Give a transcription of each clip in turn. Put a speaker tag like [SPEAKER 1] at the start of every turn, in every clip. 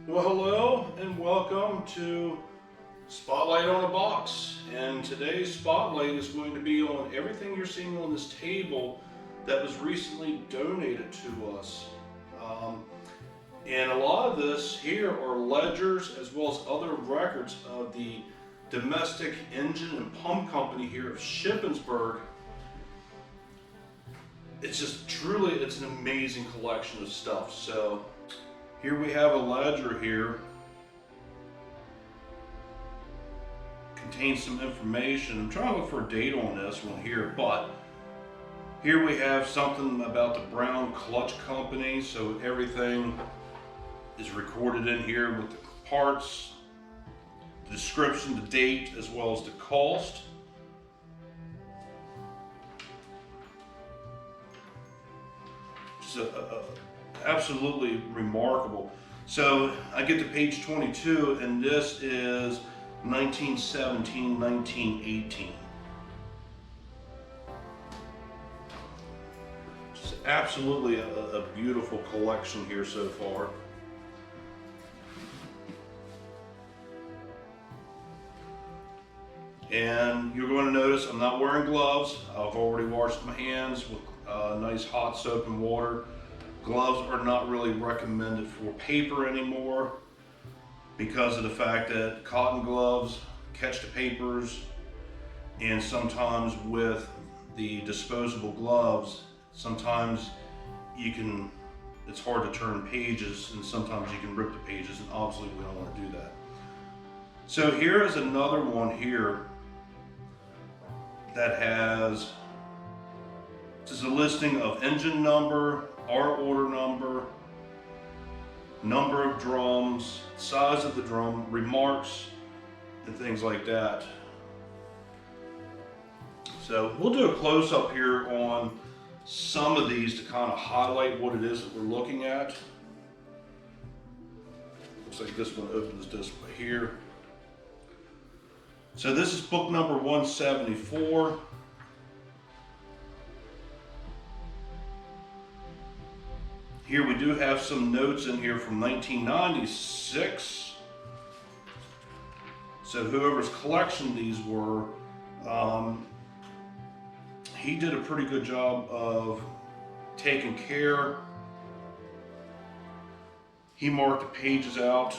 [SPEAKER 1] Well, hello and welcome to Spotlight on a Box. And today's spotlight is going to be on everything you're seeing on this table that was recently donated to us. Um, and a lot of this here are ledgers as well as other records of the domestic engine and pump company here of Shippensburg. It's just truly, it's an amazing collection of stuff. So here we have a ledger here. Contains some information. I'm trying to look for a date on this one here, but here we have something about the Brown Clutch Company. So everything is recorded in here with the parts, the description, the date, as well as the cost. Just absolutely remarkable. So I get to page 22, and this is 1917, 1918. Just absolutely a beautiful collection here so far. And you're going to notice I'm not wearing gloves. I've already washed my hands with nice hot soap and water. Gloves are not really recommended for paper anymore because of the fact that cotton gloves catch the papers, and sometimes with the disposable gloves, sometimes it's hard to turn pages, and sometimes you can rip the pages, and obviously we don't want to do that. So here is another one here that has just a listing of engine number, our order number of drums, size of the drum, remarks, and things like that. So we'll do a close-up here on some of these to kind of highlight what it is that we're looking at. Looks like this one opens this way here. So this is book number 174. Here we do have some notes in here from 1996. So whoever's collection these were, he did a pretty good job of taking care. He marked the pages out.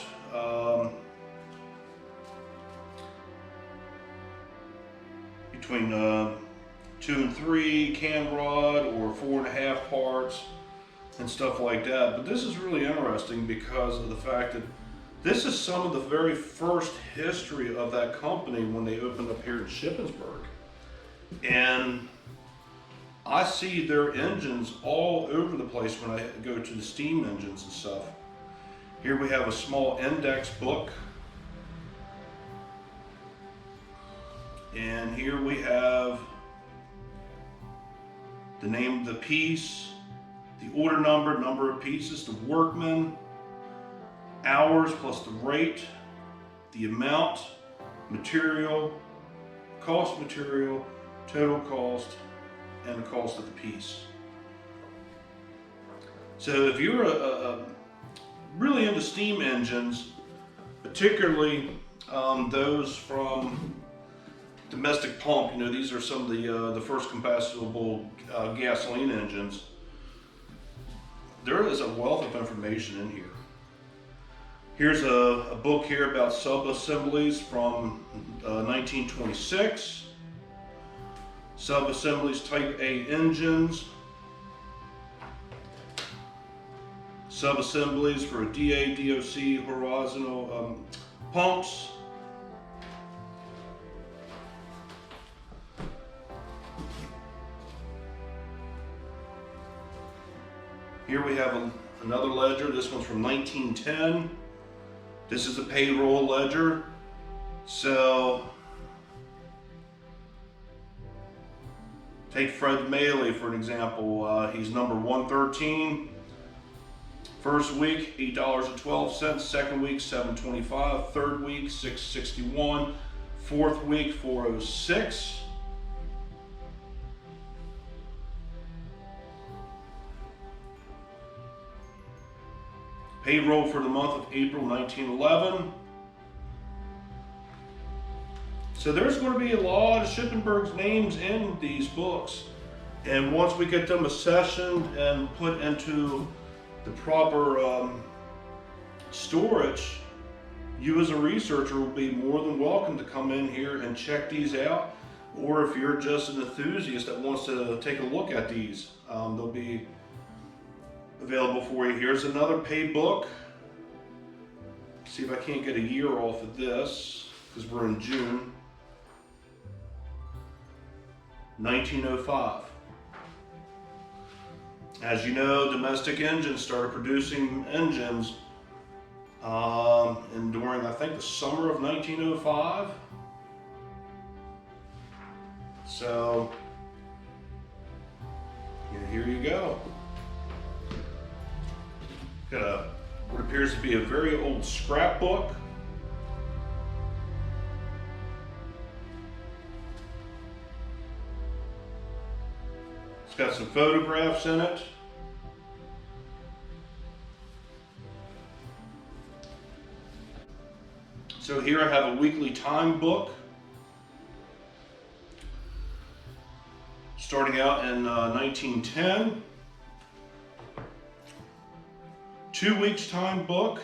[SPEAKER 1] Between 2 and 3 can rod or 4.5 parts and stuff like that. But this is really interesting because of the fact that this is some of the very first history of that company when they opened up here in Shippensburg. And I see their engines all over the place when I go to the steam engines and stuff. Here we have a small index book. And here we have the name of the piece, the order number, number of pieces, the workman, hours plus the rate, the amount, material, total cost, and the cost of the piece. So if you're really into steam engines, particularly those from domestic pump, these are some of the first compatible gasoline engines. There is a wealth of information in here. Here's a book here about sub-assemblies from 1926. Sub-assemblies Type A engines. Sub-assemblies for DA, DOC, horizontal pumps. Here we have another ledger. This one's from 1910. This is a payroll ledger. So take Fred Maley for an example. He's number 113. First week, $8.12. Second week, $7.25. Third week, $6.61. Fourth week, $4.06. Payroll for the month of April 1911. So there's going to be a lot of Shippensburg's names in these books. And once we get them accessioned and put into the proper storage, you as a researcher will be more than welcome to come in here and check these out. Or if you're just an enthusiast that wants to take a look at these, they'll be available for you. Here's another pay book. See if I can't get a year off of this, because we're in June. 1905. As you know, domestic engines started producing engines and during, I think, the summer of 1905. So, yeah, here you go. Got what appears to be a very old scrapbook. It's got some photographs in it. So here I have a weekly time book. Starting out in 1910. 2 weeks time book.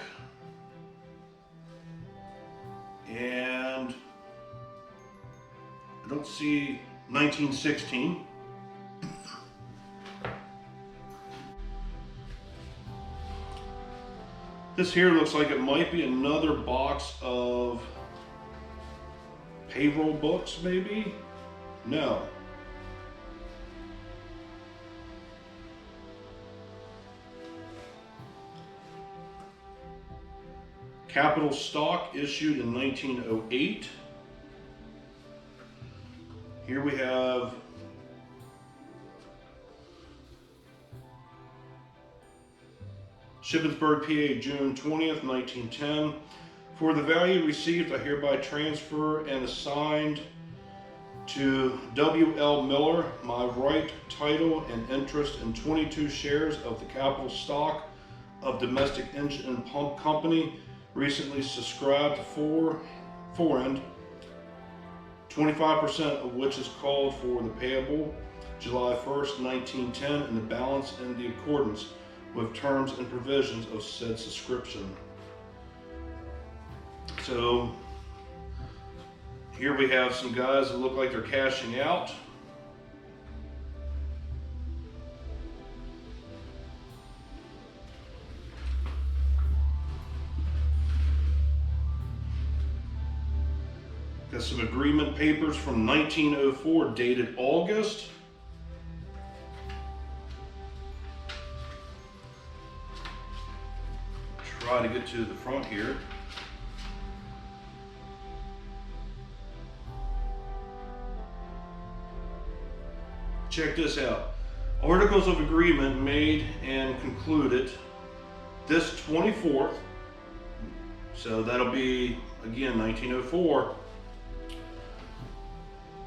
[SPEAKER 1] And I don't see 1916. This here looks like it might be another box of payroll books, maybe? No. Capital stock issued in 1908. Here we have Shippensburg, PA, June 20th, 1910. For the value received, I hereby transfer and assigned to W.L. Miller my right, title, and interest in 22 shares of the capital stock of Domestic Engine and Pump Company, recently subscribed to forend, 25% of which is called for the payable July 1st, 1910, and the balance in the accordance with terms and provisions of said subscription. So here we have some guys that look like they're cashing out. Got some agreement papers from 1904 dated August. Try to get to the front here. Check this out. Articles of agreement made and concluded this 24th. So that'll be, again, 1904.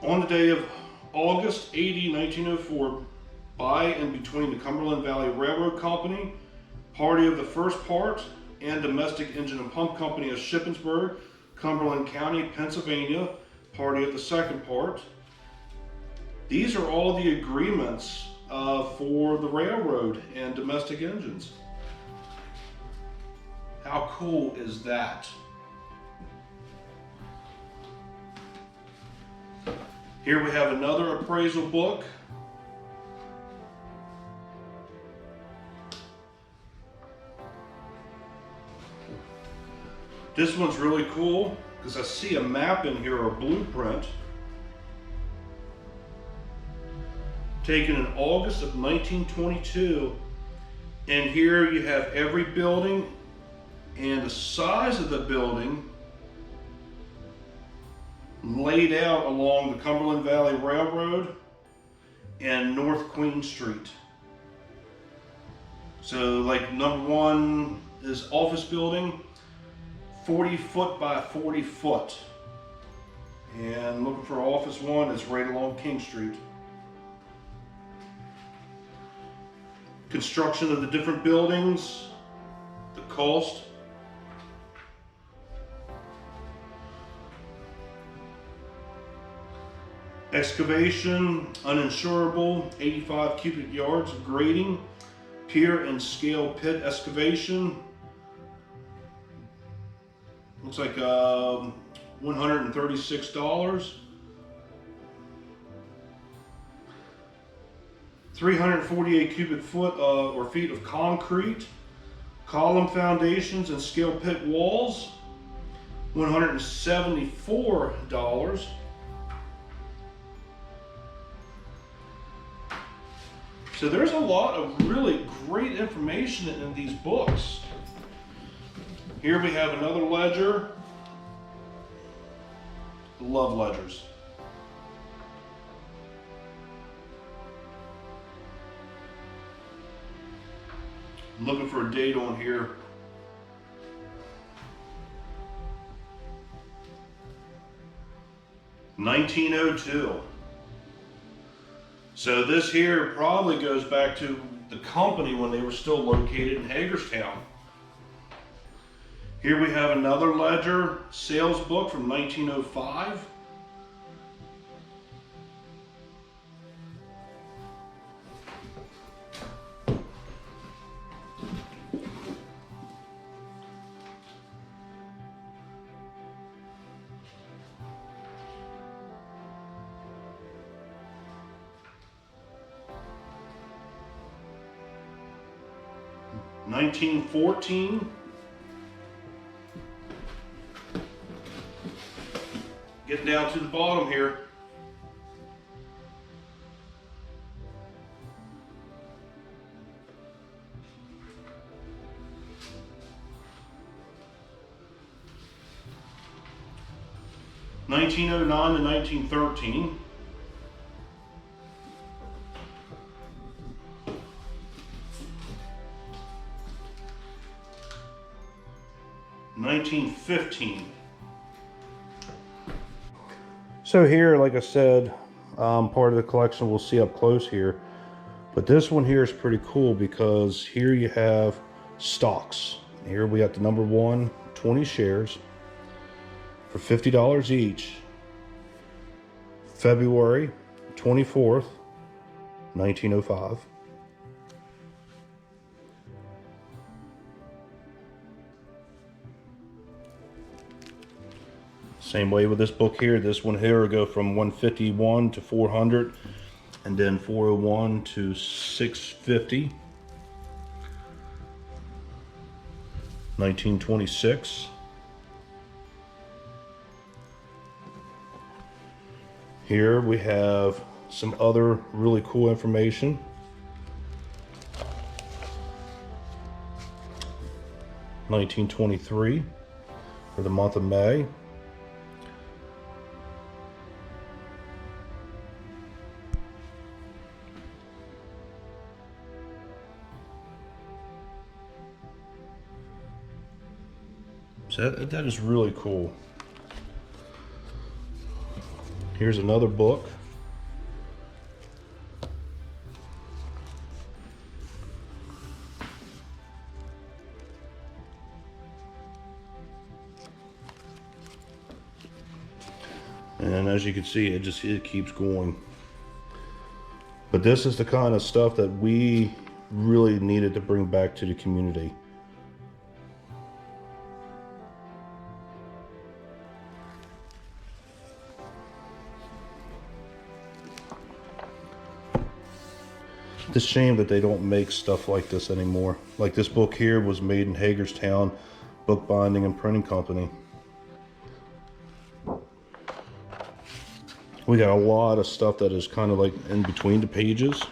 [SPEAKER 1] On the day of August 80, 1904, by and between the Cumberland Valley Railroad Company, party of the first part, and Domestic Engine and Pump Company of Shippensburg, Cumberland County, Pennsylvania, party of the second part. These are all the agreements for the railroad and domestic engines. How cool is that? Here we have another appraisal book. This one's really cool because I see a map in here, or a blueprint, taken in August of 1922. And here you have every building and the size of the building laid out along the Cumberland Valley Railroad and North Queen Street. So like number one is office building, 40 foot by 40 foot. And looking for office one is right along King Street. Construction of the different buildings, the cost. Excavation, uninsurable, 85 cubic yards of grading. Pier and scale pit excavation. Looks like $136. 348 cubic foot or feet of concrete. Column foundations and scale pit walls, $174. So there's a lot of really great information in these books. Here we have another ledger. Love ledgers. I'm looking for a date on here. $1902. So this here probably goes back to the company when they were still located in Hagerstown. Here we have another ledger sales book from 1905. $1914. Getting down to the bottom here. (1909 to 1913). $1915. So here, like I said, part of the collection we'll see up close here. But this one here is pretty cool because here you have stocks. Here we got the number 1, 20 shares for $50 each. February 24th, 1905. Same way with this book here. This one here will go from 151 to 400, and then 401 to 650. 1926. Here we have some other really cool information. $1923 for the month of May. So that is really cool. Here's another book. And as you can see, it keeps going. But this is the kind of stuff that we really needed to bring back to the community. It's a shame that they don't make stuff like this anymore. Like this book here was made in Hagerstown Bookbinding and Printing Company. We got a lot of stuff that is kind of like in between the pages.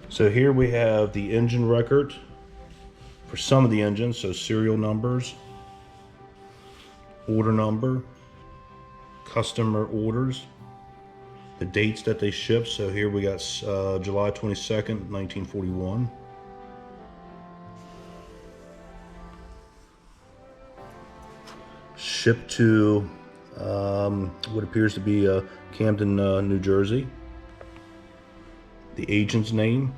[SPEAKER 1] So here we have the engine record for some of the engines, so serial numbers, order number, customer orders, the dates that they shipped. So here we got July 22nd, 1941. Shipped to what appears to be Camden, New Jersey. The agent's name.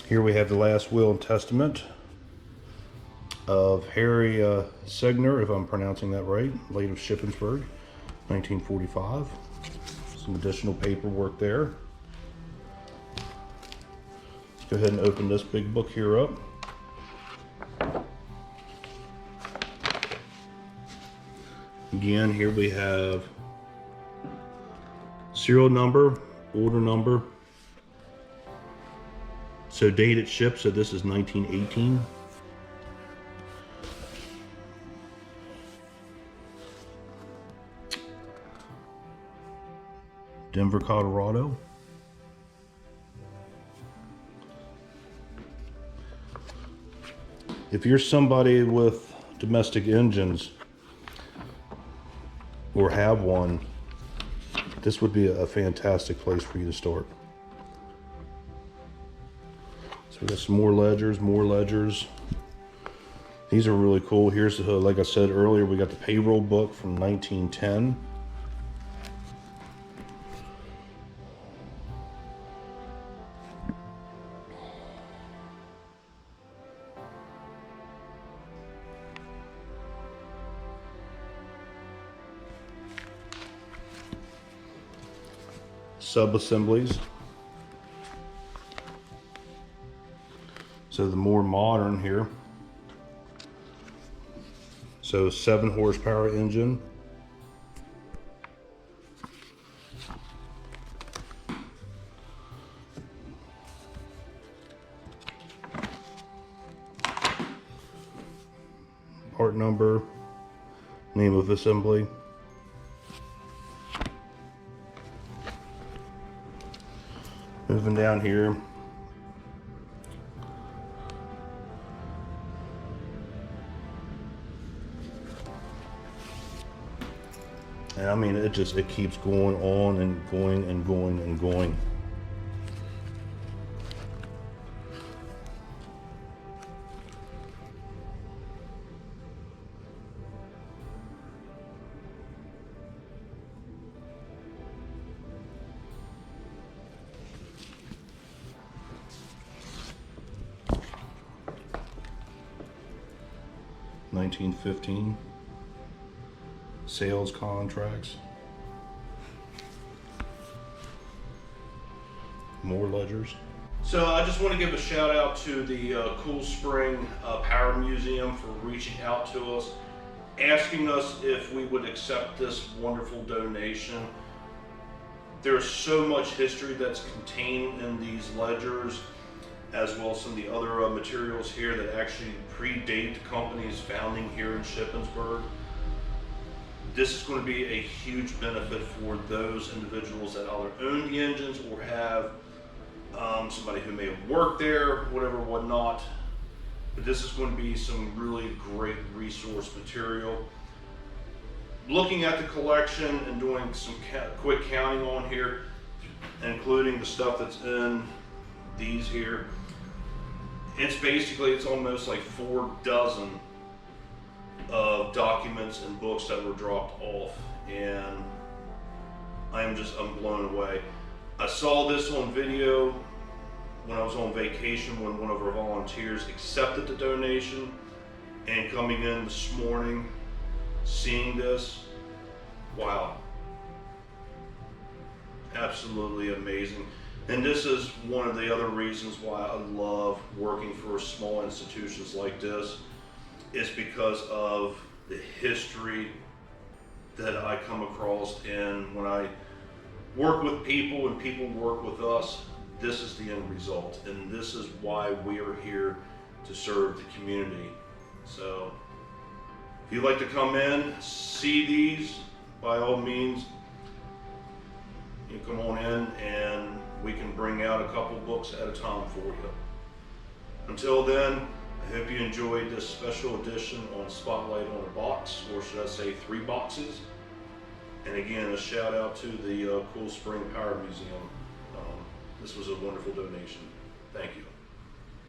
[SPEAKER 1] Here we have the last will and testament of Harry Segner, if I'm pronouncing that right, late of Shippensburg, 1945. Some additional paperwork there. Let's go ahead and open this big book here up. Again, here we have serial number, order number. So dated ship, so this is 1918. Denver, Colorado. If you're somebody with domestic engines or have one, this would be a fantastic place for you to start. So we got some more ledgers, more ledgers. These are really cool. Here's the, like I said earlier, we got the payroll book from 1910. Sub-assemblies. So the more modern here. So 7 horsepower engine. Part number, name of assembly. Moving down here. And I mean, it keeps going on and going and going and going. $1915 sales contracts, more ledgers. So I just want to give a shout out to the Cool Spring Power Museum for reaching out to us, asking us if we would accept this wonderful donation. There's so much history that's contained in these ledgers, as well as some of the other materials here that actually predate the company's founding here in Shippensburg. This is going to be a huge benefit for those individuals that either own the engines or have somebody who may have worked there, whatever, whatnot. But this is going to be some really great resource material. Looking at the collection and doing some quick counting on here, including the stuff that's in these here, it's almost like 4 dozen of documents and books that were dropped off, and I'm blown away. I saw this on video when I was on vacation when one of our volunteers accepted the donation, and coming in this morning, seeing this, wow, absolutely amazing. And this is one of the other reasons why I love working for small institutions like this, is because of the history that I come across. And when I work with people and people work with us, this is the end result. And this is why we are here, to serve the community. So if you'd like to come in, see these, by all means, you come on in and we can bring out a couple books at a time for you. Until then, I hope you enjoyed this special edition on Spotlight on a Box, or should I say 3 boxes. And again, a shout out to the Cool Spring Power Museum. This was a wonderful donation.